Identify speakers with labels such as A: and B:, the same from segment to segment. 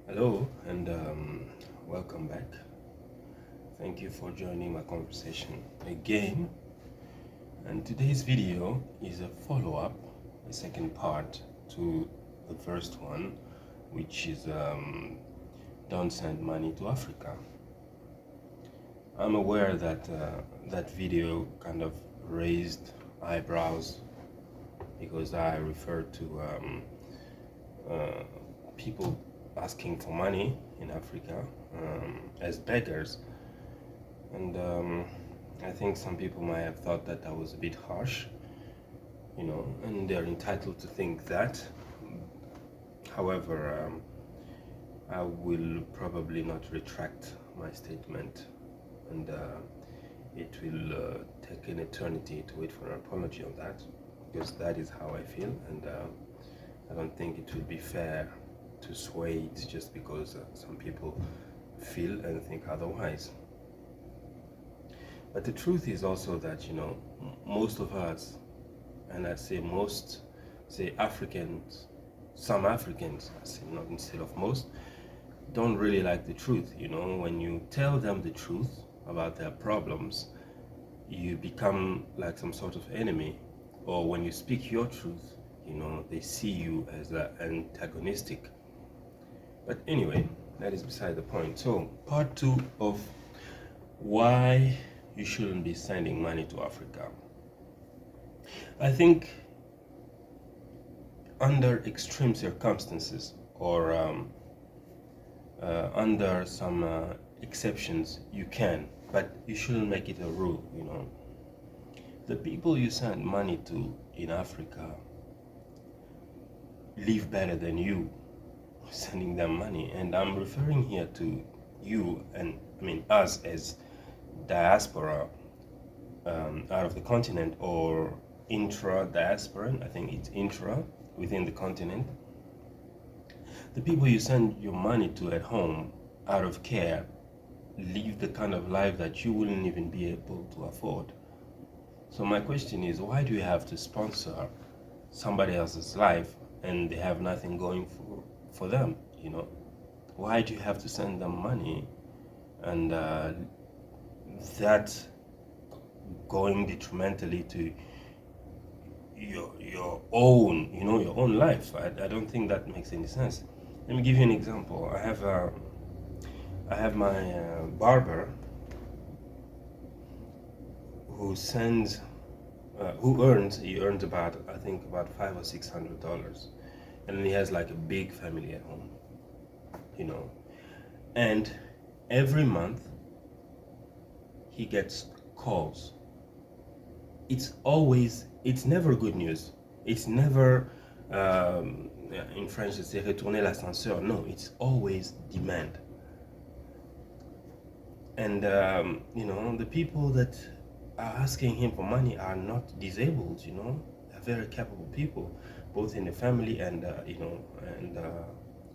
A: Hello and welcome back. Thank you for joining my conversation again. And today's video is a follow-up, a second part to the first one, which is don't send money to Africa. I'm aware that that video kind of raised eyebrows because I referred to people asking for money in Africa as beggars, and I think some people might have thought that that was a bit harsh, and they're entitled to think that. However, I will probably not retract my statement, and it will take an eternity to wait for an apology on that, because that is how I feel, and I don't think it will be fair to sway it just because some people feel and think otherwise. But the truth is also that, most of us, and I say most, say Africans, some Africans, I say not instead of most, don't really like the truth. When you tell them the truth about their problems, you become like some sort of enemy. Or when you speak your truth, they see you as antagonistic. But anyway, that is beside the point. So, part two of why you shouldn't be sending money to Africa. I think under extreme circumstances or under some exceptions, you can, but you shouldn't make it a rule. The people you send money to in Africa live better than you sending them money, and I'm referring here to you, and I mean us as diaspora out of the continent, or intra-diasporan. I think it's intra, within the continent. The people you send your money to at home out of care live the kind of life that you wouldn't even be able to afford. So my question is, why do you have to sponsor somebody else's life and they have nothing going for them? Why do you have to send them money and that going detrimentally to your own your own life? I don't think that makes any sense. Let me give you an example. I have my barber who sends he earns about, I think, about $500 or $600, and he has like a big family at home, and every month he gets calls. It's never good news. It's never in French it's retourner l'ascenseur. No, it's always demand. And the people that are asking him for money are not disabled. They're very capable people, both in the family and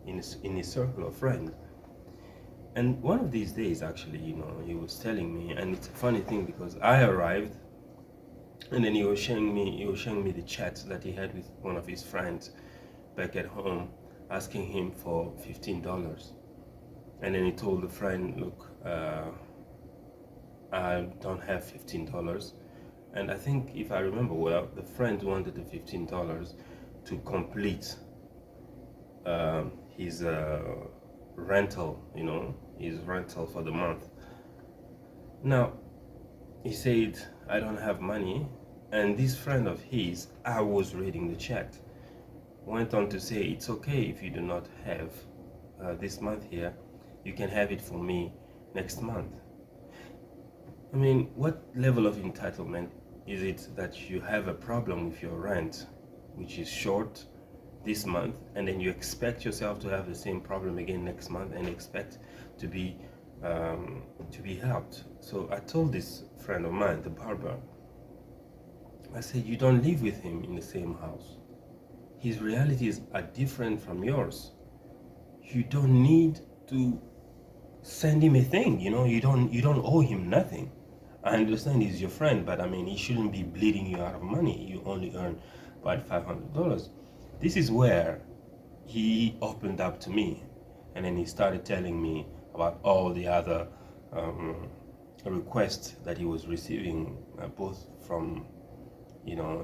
A: in his circle of friends. And one of these days, actually, he was telling me, and it's a funny thing because I arrived, and then he was showing me the chat that he had with one of his friends back at home, asking him for $15. And then he told the friend, look, I don't have $15. And I think, if I remember well, the friend wanted the $15 to complete his rental, his rental for the month. Now, he said, I don't have money. And this friend of his, I was reading the chat, went on to say, it's okay if you do not have this month here, you can have it for me next month. I mean, what level of entitlement is it that you have a problem with your rent, which is short this month, and then you expect yourself to have the same problem again next month and expect to be helped? So I told this friend of mine, the barber, I said, you don't live with him in the same house. His realities are different from yours. You don't need to send him a thing. You don't owe him nothing. I understand he's your friend, but I mean, he shouldn't be bleeding you out of money. You only earn about $500. This is where he opened up to me And then he started telling me about all the other um, requests that he was receiving, both from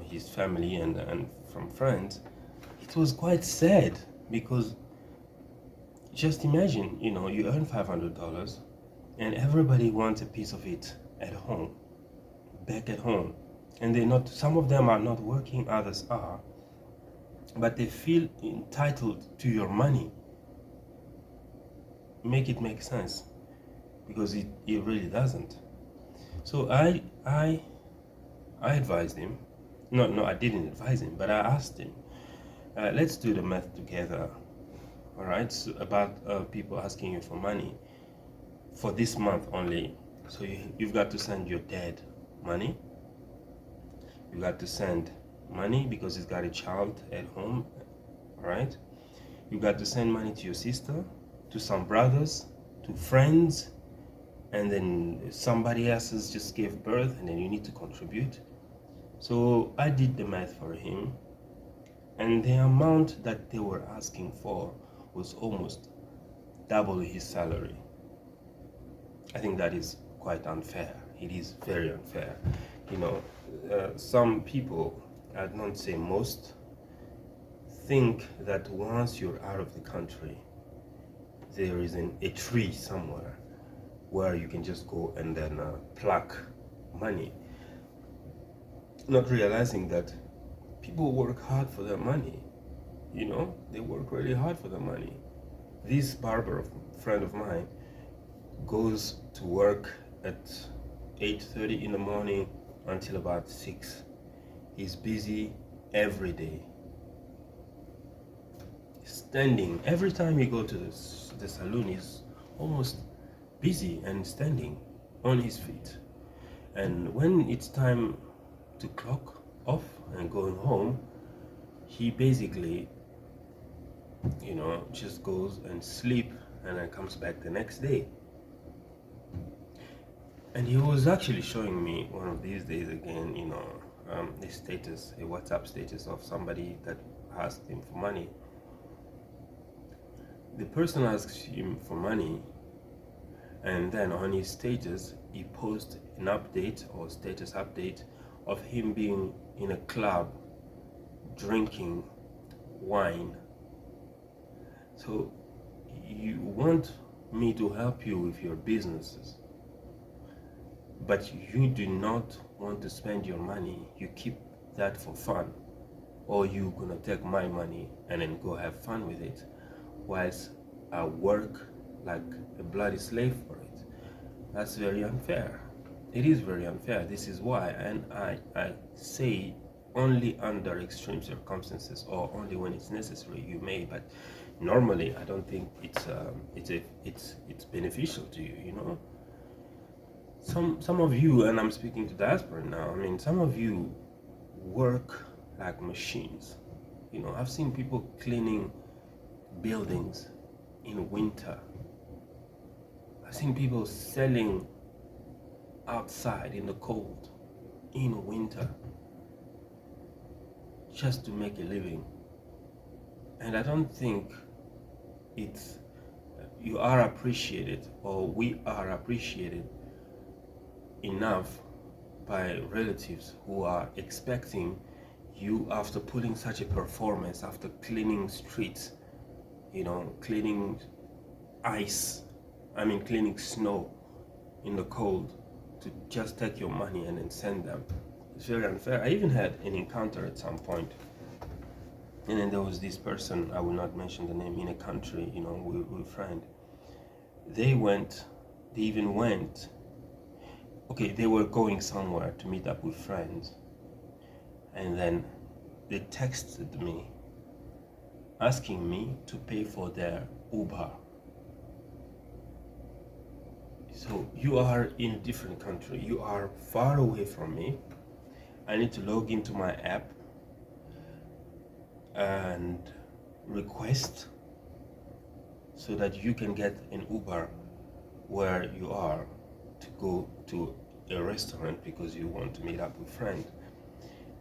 A: his family and from friends. It was quite sad because just imagine, you earn $500 and everybody wants a piece of it at home, back at home. And some of them are not working, others are, but they feel entitled to your money. Make it make sense, because it really doesn't. So I advised him. No, I didn't advise him, but I asked him, let's do the math together. All right, so about people asking you for money for this month only. So you've got to send your dad money. You got to send money because he's got a child at home. All right, you got to send money to your sister, to some brothers, to friends, and then somebody else has just gave birth, and then you need to contribute. So I did the math for him, and the amount that they were asking for was almost double his salary. I think that is quite unfair. It is very unfair. Some people, I don't say most, think that once you're out of the country, there is a tree somewhere where you can just go and then pluck money, not realizing that people work hard for their money. They work really hard for their money. This barber friend of mine goes to work at 8:30 in the morning until about 6. He's busy every day, standing. Every time you go to the saloon, he's almost busy and standing on his feet. And when it's time to clock off and going home, he basically just goes and sleep and then comes back the next day. And he was actually showing me one of these days again, a status, a WhatsApp status of somebody that asked him for money. The person asks him for money, and then on his status he posts an update or status update of him being in a club drinking wine. So you want me to help you with your businesses, but you do not want to spend your money. You keep that for fun, or you're gonna take my money and then go have fun with it, whilst I work like a bloody slave for it. That's very unfair. It is very unfair. This is why, and I say only under extreme circumstances or only when it's necessary you may, but normally I don't think it's beneficial to you. Some of you, and I'm speaking to diaspora now, some of you work like machines. I've seen people cleaning buildings in winter. I've seen people selling outside in the cold in winter just to make a living. And I don't think you are appreciated, or we are appreciated enough by relatives who are expecting you, after putting such a performance, after cleaning streets, cleaning cleaning snow in the cold, to just take your money and then send them. It's very unfair. I even had an encounter at some point, and then there was this person, I will not mention the name, in a country, we friend. They even went, okay, they were going somewhere to meet up with friends, and then they texted me asking me to pay for their Uber. So you are in a different country, you are far away from me. I need to log into my app and request so that you can get an Uber where you are, to go to a restaurant because you want to meet up with friends.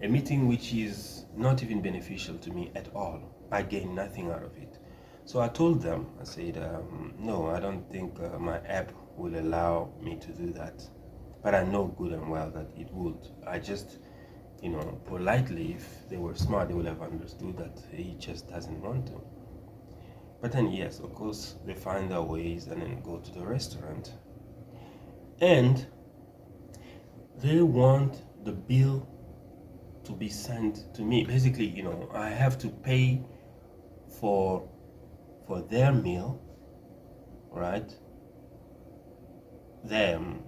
A: A meeting which is not even beneficial to me at all. I gain nothing out of it. So I told them, I said, no, I don't think my app will allow me to do that. But I know good and well that it would. I just, politely, if they were smart, they would have understood that he just doesn't want to. But then, yes, of course, they find their ways and then go to the restaurant. And they want the bill to be sent to me. Basically, I have to pay for their meal, right? Them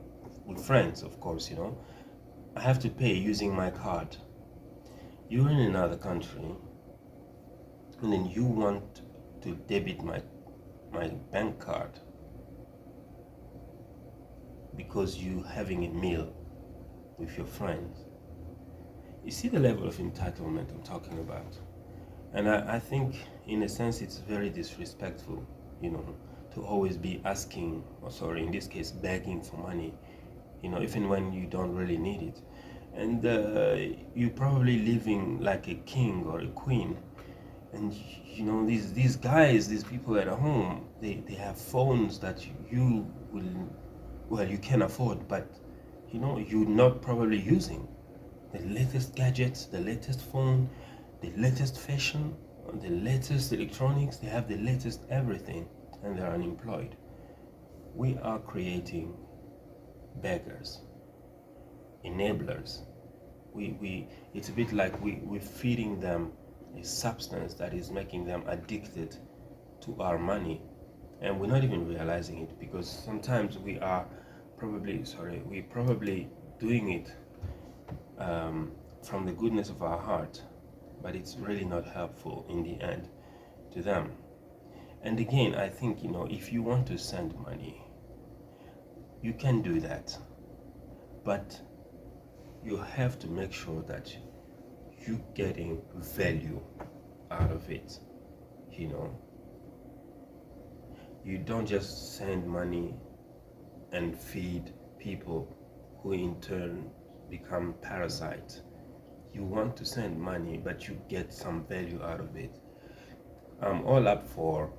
A: with friends, of course, I have to pay using my card. You're in another country, and then you want to debit my bank card because you having a meal with your friends. You see the level of entitlement I'm talking about. And I think, in a sense, it's very disrespectful, to always be asking, or sorry, in this case, begging for money, even when you don't really need it. And you're probably living like a king or a queen. And, these guys, these people at home, they have phones that you will, well, you can afford, but, you're not probably using. The latest gadgets, the latest phone, the latest fashion, the latest electronics, they have the latest everything, and they're unemployed. We are creating beggars, enablers. It's a bit like we're feeding them a substance that is making them addicted to our money, and we're not even realizing it, because sometimes we're probably doing it from the goodness of our heart, but it's really not helpful in the end to them. And again, I think, if you want to send money, you can do that, but you have to make sure that you're getting value out of it. You don't just send money and feed people who in turn become parasites. You want to send money, but you get some value out of it. I'm all up for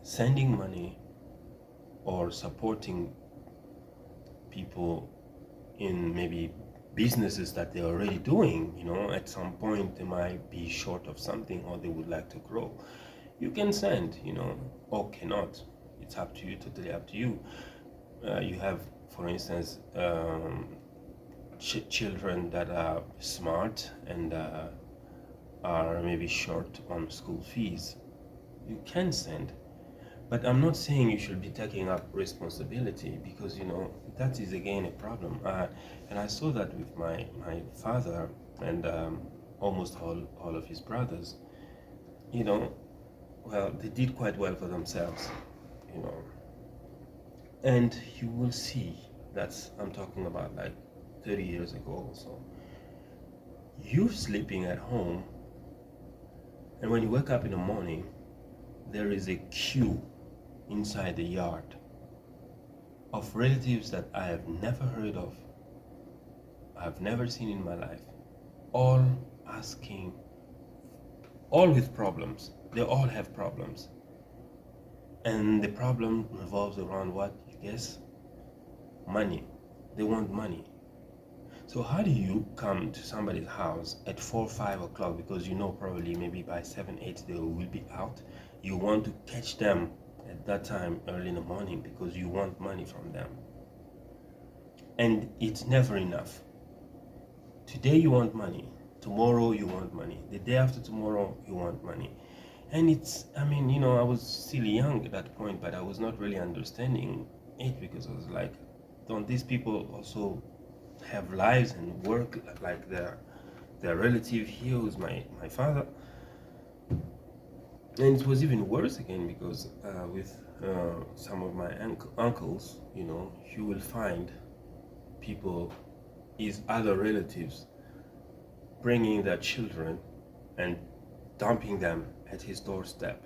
A: sending money or supporting people in maybe businesses that they're already doing. At some point they might be short of something, or they would like to grow. You can send, or cannot. It's up to you, totally up to you. You have, for instance, children that are smart and are maybe short on school fees. You can send, but I'm not saying you should be taking up responsibility, because that is again a problem. And I saw that with my father and almost all of his brothers. Well, they did quite well for themselves, and you will see that I'm talking about like 30 years ago or so. You're sleeping at home, and when you wake up in the morning, there is a queue inside the yard of relatives that I have never heard of, I've never seen in my life, all asking, all with problems. They all have problems. And the problem revolves around what, you guess? Money. They want money. So how do you come to somebody's house at 4, 5 o'clock, because probably maybe by 7, 8 they will be out. You want to catch them at that time early in the morning because you want money from them. And it's never enough. Today you want money. Tomorrow you want money. The day after tomorrow you want money. And I was still young at that point, but I was not really understanding it, because I was like, don't these people also have lives and work like their relative here, who's my father? And it was even worse again, because with some of my uncles, you will find people, his other relatives, bringing their children and dumping them at his doorstep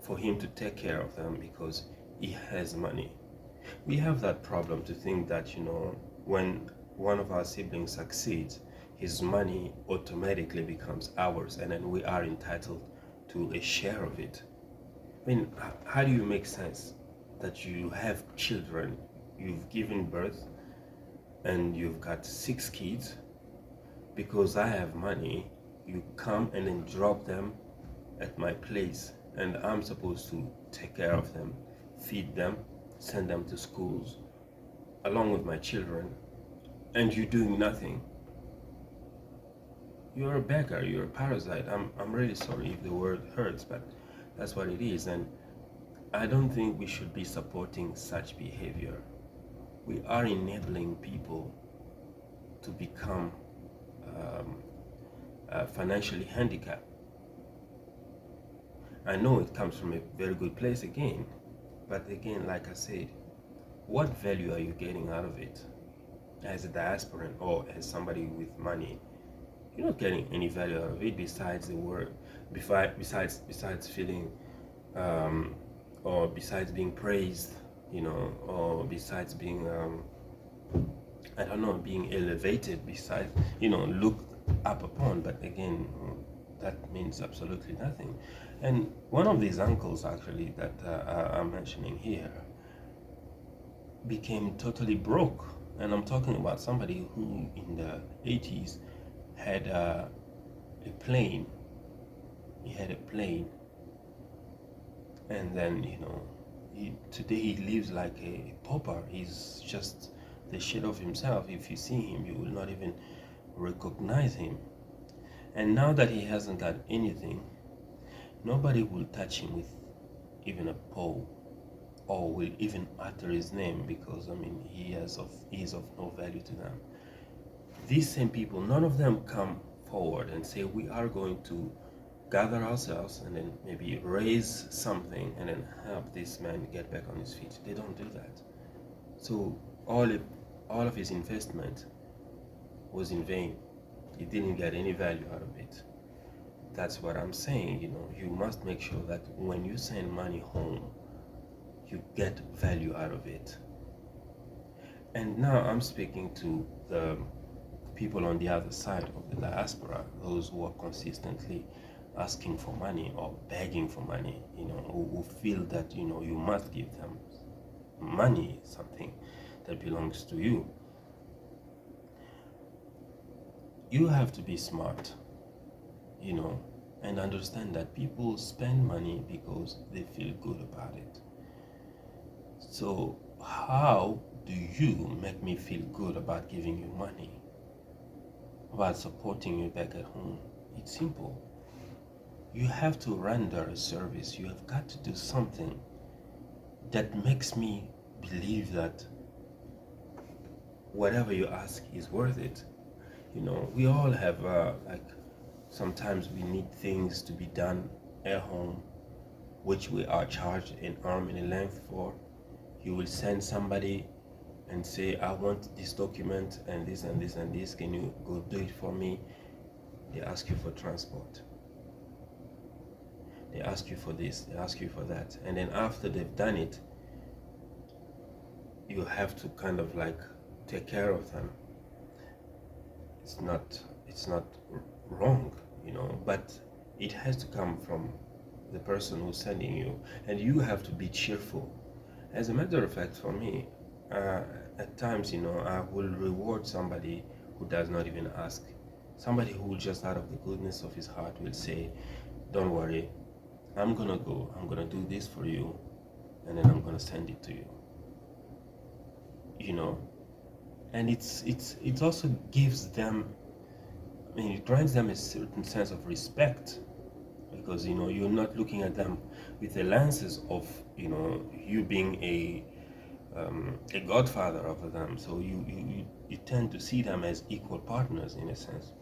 A: for him to take care of them because he has money. We have that problem to think that, when one of our siblings succeeds, his money automatically becomes ours, and then we are entitled to a share of it. I mean, how do you make sense that you have children, you've given birth, and you've got 6 kids? Because I have money, you come and then drop them at my place, and I'm supposed to take care of them, feed them, send them to schools, along with my children, and you're doing nothing. You're a beggar, you're a parasite. I'm really sorry if the word hurts, but that's what it is. And I don't think we should be supporting such behavior. We are enabling people to become financially handicapped. I know it comes from a very good place again, but again, like I said, what value are you getting out of it? As a diasporan or as somebody with money, you're not getting any value out of it besides the word, besides feeling, or besides being praised, or besides being, I don't know, being elevated, besides, looked up upon. But again, that means absolutely nothing. And one of these uncles, actually, that I'm mentioning here, became totally broke. And I'm talking about somebody who in the 80s had a plane. He had a plane, and then today he lives like a pauper. He's just the shit of himself. If you see him, you will not even recognize him. And now that he hasn't got anything, nobody will touch him with even a pole, or will even utter his name, because he is of no value to them. These same people, none of them come forward and say, we are going to gather ourselves and then maybe raise something and then help this man get back on his feet. They don't do that. So all of his investment was in vain. He didn't get any value out of it. That's what I'm saying. You must make sure that when you send money home, you get value out of it. And now I'm speaking to the people on the other side of the diaspora, those who are consistently asking for money or begging for money, who feel that you must give them money, something that belongs to you. You have to be smart, and understand that people spend money because they feel good about it. So how do you make me feel good about giving you money, about supporting you back at home? It's simple. You have to render a service. You have got to do something that makes me believe that whatever you ask is worth it. We all have sometimes we need things to be done at home, which we are charged an arm and a length for. You will send somebody and say, I want this document and this and this and this, can you go do it for me? They ask you for transport, they ask you for this, they ask you for that, and then after they've done it, you have to kind of take care of them. It's not wrong, but it has to come from the person who's sending you, and you have to be cheerful. As a matter of fact, for me, at times, I will reward somebody who does not even ask. Somebody who will just out of the goodness of his heart will say, don't worry, I'm gonna do this for you, and then I'm gonna send it to you. And it also gives them, it grants them a certain sense of respect, because you're not looking at them with the lenses of you being a godfather over them. So you tend to see them as equal partners in a sense.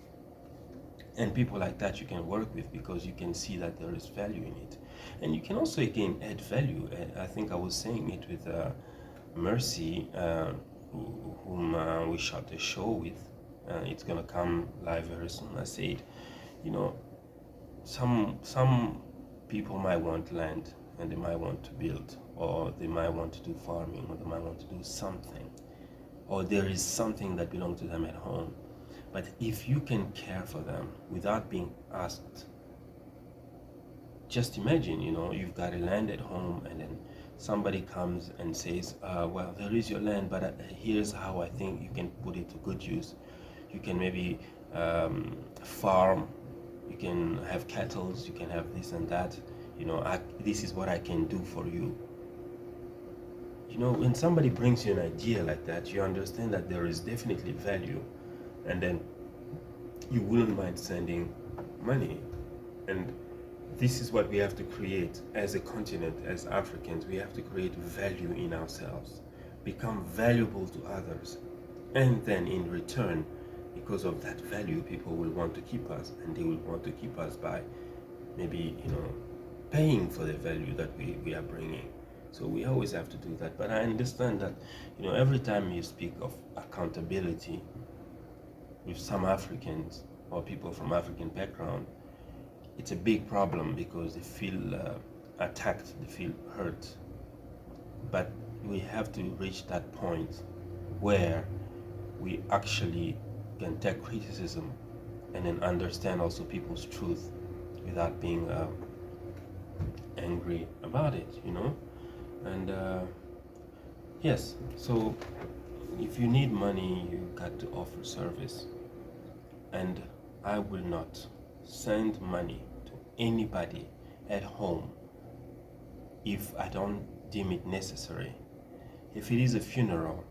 A: And people like that you can work with, because you can see that there is value in it. And you can also again add value. I think I was saying it with Mercy, whom we shot a show with. It's gonna come live very soon. I said, some people might want land and they might want to build, or they might want to do farming, or they might want to do something, or there is something that belongs to them at home. But if you can care for them without being asked, just imagine, you've got a land at home, and then somebody comes and says, well, there is your land, but here's how I think you can put it to good use. You can maybe farm, you can have cattle, you can have this and that. This is what I can do for you. When somebody brings you an idea like that, you understand that there is definitely value, and then you wouldn't mind sending money. And this is what we have to create as a continent, as Africans. We have to create value in ourselves, become valuable to others, and then in return, because of that value, people will want to keep us, and they will want to keep us by maybe paying for the value that we are bringing. So we always have to do that. But I understand that every time you speak of accountability with some Africans or people from African background, it's a big problem because they feel attacked, they feel hurt. But we have to reach that point where we actually can take criticism and then understand also people's truth without being angry about it, And yes, so if you need money, you got to offer service. And I will not send money to anybody at home if I don't deem it necessary. If it is a funeral,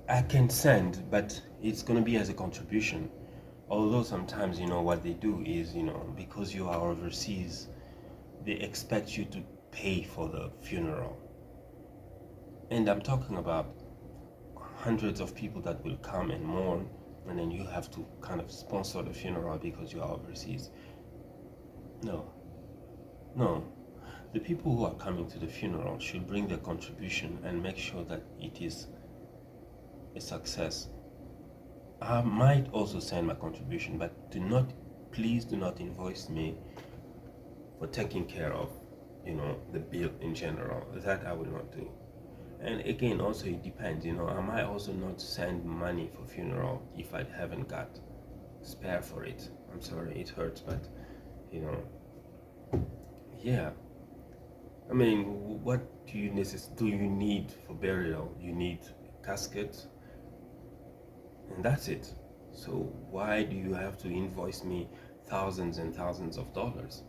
A: I can send, but it's going to be as a contribution. Although sometimes, what they do is, because you are overseas, they expect you to pay for the funeral. And I'm talking about hundreds of people that will come and mourn, and then you have to kind of sponsor the funeral because you are overseas. No. The people who are coming to the funeral should bring their contribution and make sure that it is a success. I might also send my contribution, but please do not invoice me for taking care of, the bill in general. That I will not do. And again, also it depends, I might also not send money for funeral if I haven't got spare for it. I'm sorry, it hurts, but yeah. I mean, what do you need for burial? You need a casket, and that's it. So why do you have to invoice me thousands and thousands of dollars?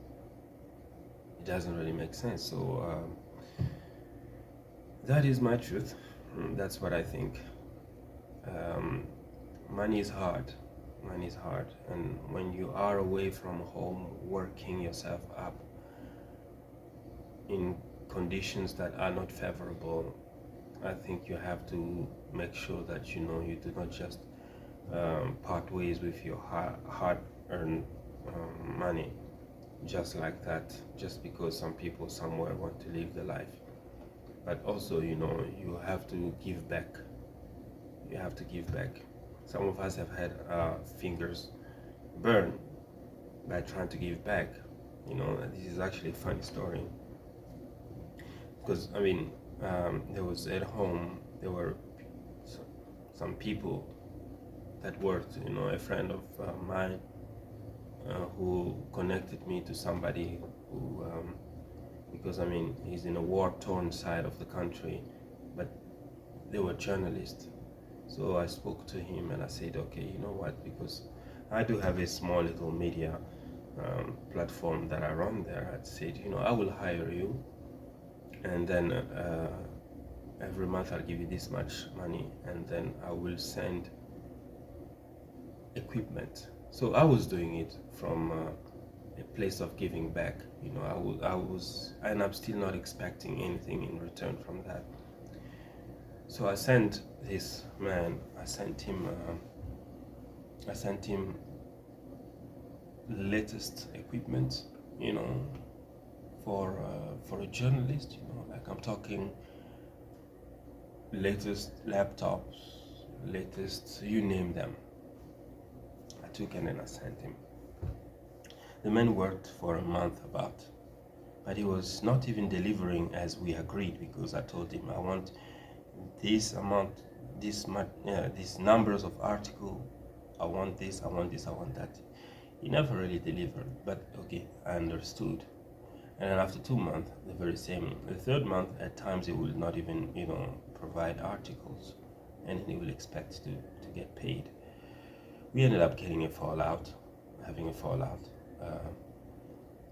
A: It doesn't really make sense. So that is my truth. That's what I think. Money is hard. And when you are away from home, working yourself up in conditions that are not favorable, I think you have to make sure that you do not just part ways with your hard-earned money just like that, just because some people somewhere want to live the life. But also, you have to give back. Some of us have had fingers burned by trying to give back. This is actually a funny story. Because, there was at home, there were some people that worked, a friend of mine who connected me to somebody who, because he's in a war-torn side of the country, but they were journalists. So I spoke to him and I said, okay, you know what, because I do have a small little media platform that I run there. I said, I will hire you, and then every month I'll give you this much money, and then I will send equipment. So I was doing it from a place of giving back. And I'm still not expecting anything in return from that. So I sent this man, I sent him latest equipment, for a journalist, like I'm talking latest laptops, latest, you name them. I took and then I sent him. The man worked for a month about, but he was not even delivering as we agreed, because I told him I want this amount, these numbers of article, I want this, I want this, I want that. He never really delivered, but okay, I understood. And then after 2 months, the very same. The third month, at times he will not even, provide articles, and he will expect to get paid. We ended up getting having a fallout, uh,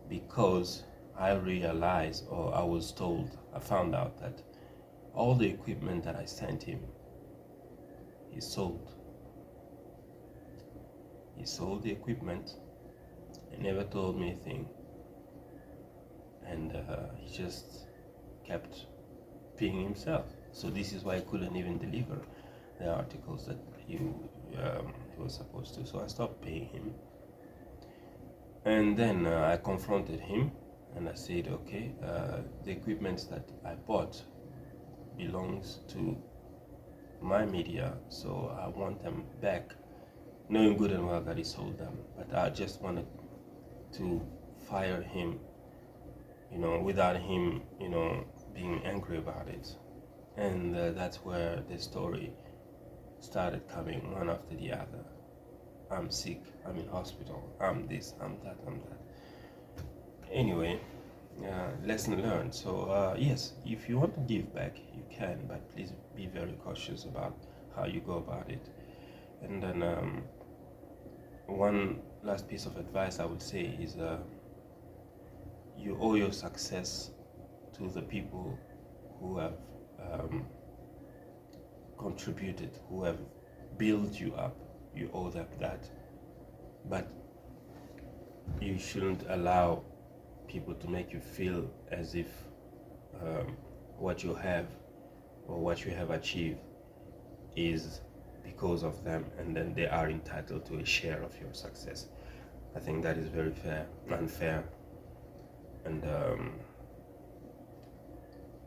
A: because I realized, or I found out that all the equipment that I sent him, he sold. He sold the equipment and never told me a thing. And he just kept paying himself. So this is why I couldn't even deliver the articles that he was supposed to. So I stopped paying him. And then I confronted him and I said, okay, the equipment that I bought belongs to my media, so I want them back, knowing good and well that he sold them. But I just wanted to fire him, without him, being angry about it. And that's where the story started coming one after the other. I'm sick, I'm in hospital, I'm this, I'm that, I'm that. Anyway, lesson learned. So yes, if you want to give back, you can, but please be very cautious about how you go about it. And then one last piece of advice I would say is you owe your success to the people who have contributed, who have built you up. You owe them that. But you shouldn't allow people to make you feel as if what you have or what you have achieved is because of them, and then they are entitled to a share of your success. I think that is very unfair, and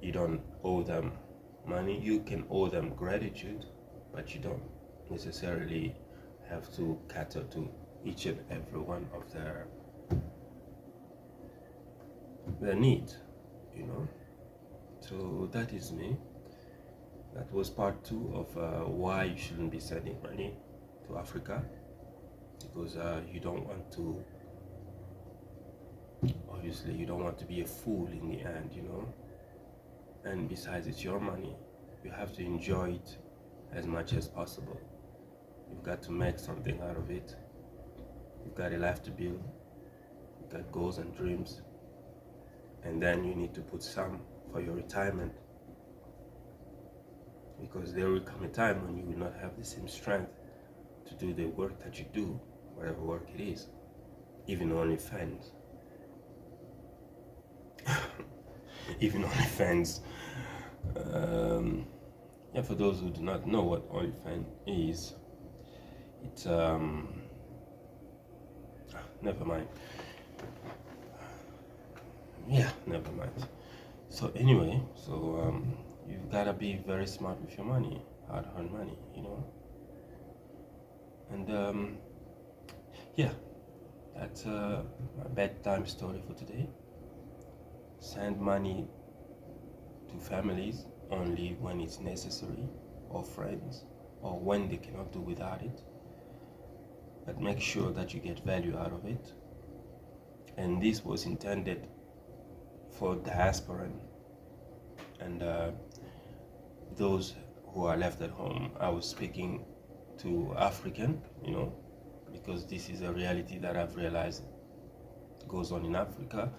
A: you don't owe them money. You can owe them gratitude, but you don't necessarily have to cater to each and every one of their needs, So that is me. That was part 2 of why you shouldn't be sending money to Africa, because you don't want to, obviously you don't want to be a fool in the end, and besides, it's your money. You have to enjoy it as much as possible. You've got to make something out of it. You've got a life to build. You've got goals and dreams, and then you need to put some for your retirement, because there will come a time when you will not have the same strength to do the work that you do, whatever work it is, even OnlyFans. Even OnlyFans. For those who do not know what OnlyFans is, it's never mind. Never mind. So anyway, you've gotta be very smart with your money, hard-earned money, And that's my bedtime story for today. Send money to families only when it's necessary, or friends, or when they cannot do without it. But make sure that you get value out of it. And this was intended for diasporan and those who are left at home. I was speaking to African, because this is a reality that I've realized goes on in Africa.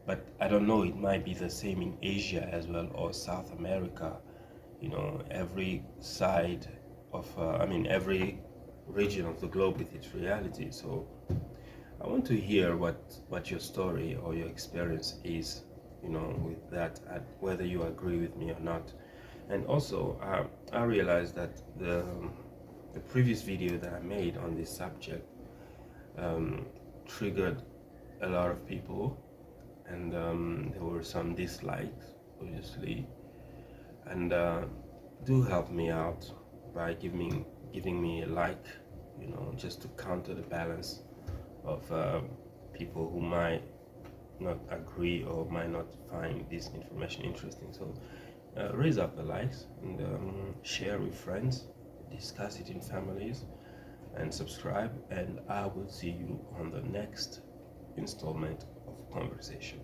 A: But I don't know, it might be the same in Asia as well, or South America. Every side of, every region of the globe with its reality. So I want to hear what your story or your experience is, with that, whether you agree with me or not. And also, I realized that the previous video that I made on this subject triggered a lot of people, and there were some dislikes, obviously. And do help me out by giving me a like, just to counter the balance of people who might not agree or might not find this information interesting. So raise up the likes and share with friends, discuss it in families, and subscribe, and I will see you on the next installment of conversation.